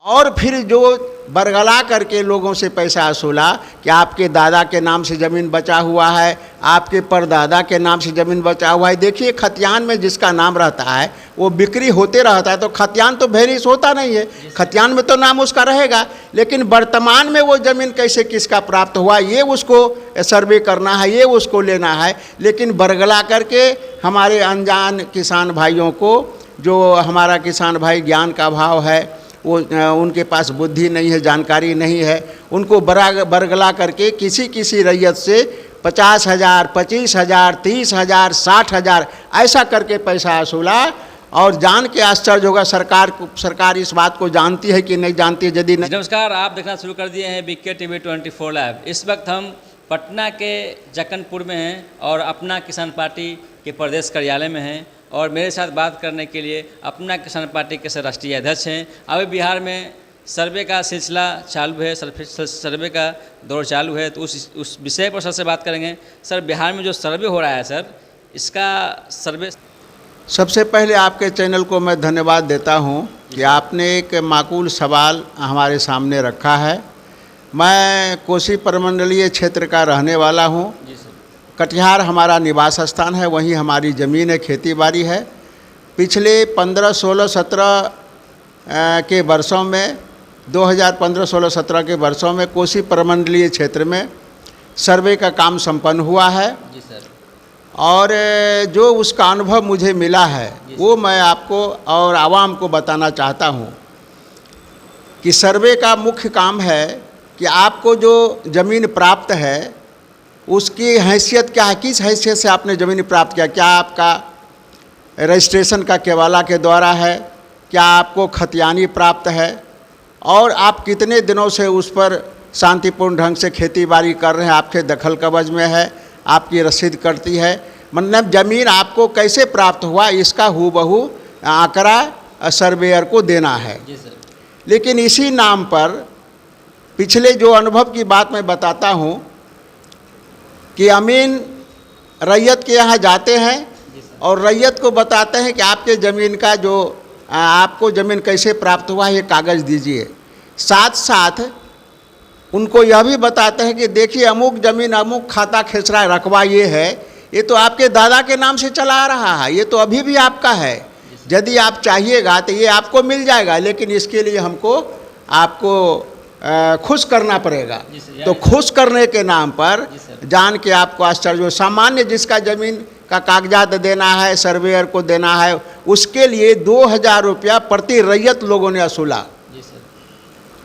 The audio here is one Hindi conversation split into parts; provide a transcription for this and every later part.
और फिर जो बरगला करके लोगों से पैसा वसूला कि आपके दादा के नाम से ज़मीन बचा हुआ है, आपके परदादा के नाम से ज़मीन बचा हुआ है। देखिए, खतियान में जिसका नाम रहता है वो बिक्री होते रहता है, तो खतियान तो वेरिश होता नहीं है, खतियान में तो नाम उसका रहेगा। लेकिन वर्तमान में वो ज़मीन कैसे किसका प्राप्त हुआ ये उसको सर्वे करना है, ये उसको लेना है। लेकिन बरगला करके हमारे अनजान किसान भाइयों को, जो हमारा किसान भाई ज्ञान का अभाव है, वो उनके पास बुद्धि नहीं है, जानकारी नहीं है, उनको बरगला करके किसी रैयत से 50,000, 25,000, 30,000, 60,000 ऐसा करके पैसा वसूला। और जान के आश्चर्य होगा, सरकार इस बात को जानती है कि नहीं जानती है। यदि नहीं। नमस्कार, आप देखना शुरू कर दिए हैं बीके टीवी 24 लाइव। इस वक्त हम पटना के जक्कनपुर में हैं और अपना किसान पार्टी के प्रदेश कार्यालय में हैं, और मेरे साथ बात करने के लिए अपना किसान पार्टी के राष्ट्रीय अध्यक्ष हैं। अभी बिहार में सर्वे का सिलसिला चालू है, सर्वे का दौर चालू है, तो उस विषय पर सर से बात करेंगे। सर, बिहार में जो सर्वे हो रहा है सर, इसका सर्वे। सबसे पहले आपके चैनल को मैं धन्यवाद देता हूं कि आपने एक माकूल सवाल हमारे सामने रखा है। मैं कोसी प्रमंडलीय क्षेत्र का रहने वाला हूं। कटिहार हमारा निवास स्थान है, वहीं हमारी ज़मीन है, खेती बाड़ी है। पिछले 15, 16, 17 के वर्षों में 2015, 16, 17 के वर्षों में कोसी प्रमंडलीय क्षेत्र में सर्वे का काम संपन्न हुआ है। जी सर। और जो उसका अनुभव मुझे मिला है वो मैं आपको और आवाम को बताना चाहता हूँ कि सर्वे का मुख्य काम है कि आपको जो ज़मीन प्राप्त है उसकी हैसियत क्या है, किस हैसियत से आपने ज़मीन प्राप्त किया। क्या आपका रजिस्ट्रेशन का केवाला के द्वारा है, क्या आपको खतियानी प्राप्त है, और आप कितने दिनों से उस पर शांतिपूर्ण ढंग से खेती बाड़ी कर रहे हैं, आपके दखल कब्ज में है, आपकी रसीद कटती है। मतलब ज़मीन आपको कैसे प्राप्त हुआ इसका हूबहू आंकड़ा सर्वेयर को देना है। जी सर। लेकिन इसी नाम पर पिछले जो अनुभव की बात मैं बताता हूँ कि अमीन रैयत के यहाँ जाते हैं और रैयत को बताते हैं कि आपके ज़मीन का जो आपको ज़मीन कैसे प्राप्त हुआ ये कागज़ दीजिए। साथ साथ उनको यह भी बताते हैं कि देखिए अमुक ज़मीन अमुक खाता खेसरा रकबा ये है, ये तो आपके दादा के नाम से चला आ रहा है, ये तो अभी भी आपका है। यदि आप चाहिएगा तो ये आपको मिल जाएगा, लेकिन इसके लिए हमको आपको खुश करना पड़ेगा। तो खुश करने के नाम पर जान के आपको आश्चर्य हो, सामान्य जिसका ज़मीन का कागजात देना है, सर्वेयर को देना है, उसके लिए 2,000 रुपया प्रति रैयत लोगों ने वसूला।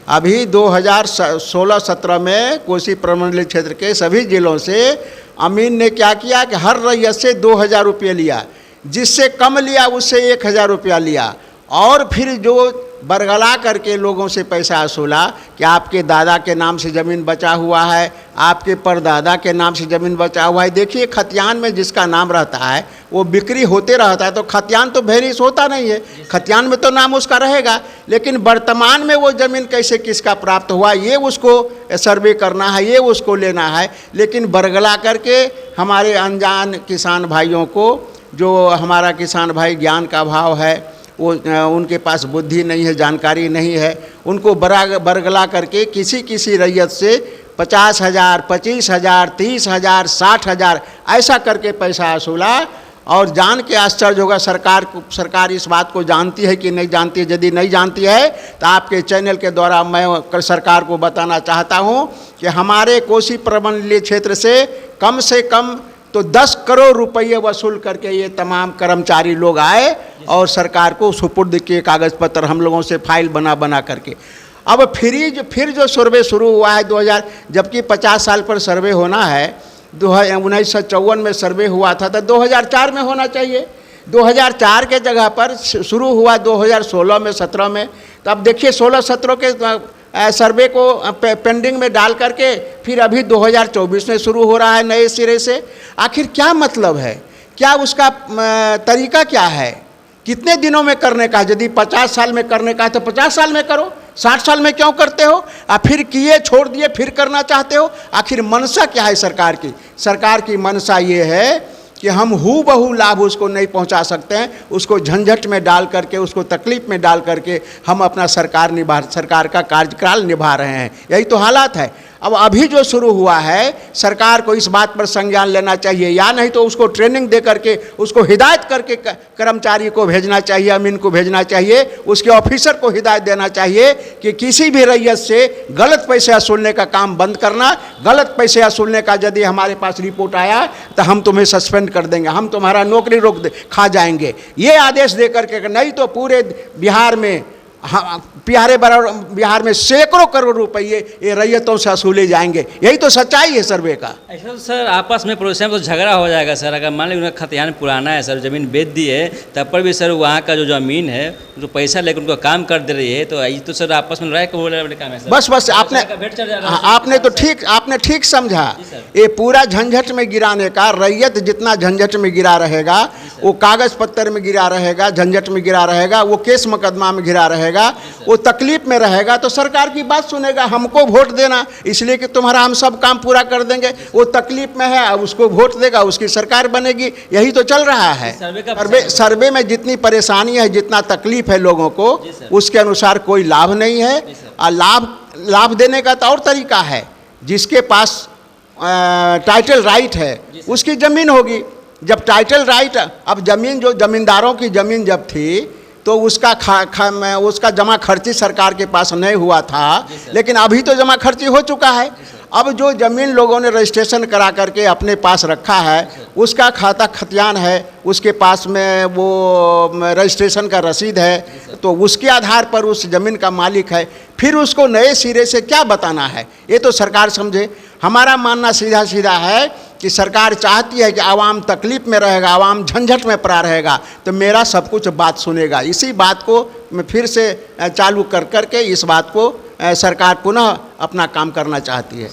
अभी 2016-17 में कोसी प्रमंडलीय क्षेत्र के सभी जिलों से अमीन ने क्या किया कि हर रैयत से 2,000 रुपये लिया, जिससे कम लिया उससे 1,000 रुपया लिया। और फिर जो बरगला करके लोगों से पैसा वसूला कि आपके दादा के नाम से ज़मीन बचा हुआ है, आपके परदादा के नाम से ज़मीन बचा हुआ है। देखिए, खतियान में जिसका नाम रहता है वो बिक्री होते रहता है, तो खतियान तो वेरिश होता नहीं है, खतियान में तो नाम उसका रहेगा। लेकिन वर्तमान में वो ज़मीन कैसे किसका प्राप्त हुआ ये उसको सर्वे करना है, ये उसको लेना है। लेकिन बरगला करके हमारे अनजान किसान भाइयों को, जो हमारा किसान भाई ज्ञान का अभाव है, वो उनके पास बुद्धि नहीं है, जानकारी नहीं है, उनको बरगला करके किसी रैयत से 50,000, 25,000, 30,000, 60,000 ऐसा करके पैसा वसूला। और जान के आश्चर्य होगा, सरकार इस बात को जानती है कि नहीं जानती है। यदि नहीं जानती है तो आपके चैनल के द्वारा मैं सरकार को बताना चाहता हूँ कि हमारे कोसी प्रमंडलीय क्षेत्र से कम तो 10 करोड़ रुपये वसूल करके ये तमाम कर्मचारी लोग आए और सरकार को सुपुर्द किए कागज़ पत्र हम लोगों से फाइल बना करके। अब फिर जो सर्वे शुरू हुआ है 2000, जबकि 50 साल पर सर्वे होना है, 1954 में सर्वे हुआ था तो 2004 में होना चाहिए। 2004 के जगह पर शुरू हुआ 2016 में, 17 में। तो अब देखिए 16-17 के सर्वे को पेंडिंग में डाल करके फिर अभी 2024 में शुरू हो रहा है नए सिरे से। आखिर क्या मतलब है, क्या उसका तरीका क्या है, कितने दिनों में करने का? यदि 50 साल में करने का है तो 50 साल में करो, 60 साल में क्यों करते हो? फिर किए छोड़ दिए फिर करना चाहते हो? आखिर मनसा क्या है सरकार की? सरकार की मनसा ये है कि हम हूबहू लाभ उसको नहीं पहुंचा सकते हैं, उसको झंझट में डाल करके, उसको तकलीफ में डाल करके हम अपना सरकार का कार्यकाल निभा रहे हैं। यही तो हालात है। अब अभी जो शुरू हुआ है, सरकार को इस बात पर संज्ञान लेना चाहिए, या नहीं तो उसको ट्रेनिंग दे करके, उसको हिदायत करके कर्मचारी को भेजना चाहिए, अमीन को भेजना चाहिए, उसके ऑफिसर को हिदायत देना चाहिए कि किसी भी रैयत से गलत पैसे वसूलने का काम बंद करना। गलत पैसे वसूलने का यदि हमारे पास रिपोर्ट आया तो हम तुम्हें सस्पेंड कर देंगे, हम तुम्हारा नौकरी खा जाएंगे। ये आदेश दे करके, नहीं तो पूरे बिहार में, हाँ, बिहार में सैकड़ों करोड़ रुपये ये रैयतों से वसूले जाएंगे। यही तो सच्चाई है सर्वे का। ऐसा तो सर आपस में पड़ोसियों में तो झगड़ा हो जाएगा सर। अगर मान लीजिए उनका खतियान पुराना है सर, ज़मीन बेच दी है, तब पर भी सर वहाँ का जो ज़मीन है जो पैसा लेकर उनको काम कर दे रही है, तो ये तो सर आपस में लड़ाई को बोले काम है सर। बस आपने ठीक समझा। ये पूरा झंझट में गिराने का, रैयत जितना झंझट में गिरा रहेगा, वो कागज़ पत्तर में गिरा रहेगा, झंझट में गिरा रहेगा, वो केस मुकदमा में गिरा रहेगा, वो तकलीफ में रहेगा, तो सरकार की बात सुनेगा। हमको वोट देना इसलिए कि तुम्हारा हम सब काम पूरा कर देंगे। वो तकलीफ में है, अब उसको वोट देगा, उसकी सरकार बनेगी। यही तो चल रहा है। सर्वे में जितनी परेशानी है, जितना तकलीफ है लोगों को, उसके अनुसार कोई लाभ नहीं है। और लाभ देने का तो और तरीका है। जिसके पास टाइटल राइट है उसकी ज़मीन होगी। जब टाइटल राइट, अब ज़मीन, जो ज़मींदारों की ज़मीन जब थी तो उसका जमा खर्ची सरकार के पास नहीं हुआ था, लेकिन अभी तो जमा खर्ची हो चुका है। अब जो ज़मीन लोगों ने रजिस्ट्रेशन करा करके अपने पास रखा है, उसका खाता खतियान है, उसके पास में वो रजिस्ट्रेशन का रसीद है, तो उसके आधार पर उस ज़मीन का मालिक है। फिर उसको नए सिरे से क्या बताना है, ये तो सरकार समझे। हमारा मानना सीधा सीधा है कि सरकार चाहती है कि आवाम तकलीफ़ में रहेगा, आवाम झंझट में पड़ा रहेगा, तो मेरा सब कुछ बात सुनेगा। इसी बात को मैं फिर से चालू कर करके इस बात को सरकार पुनः अपना काम करना चाहती है।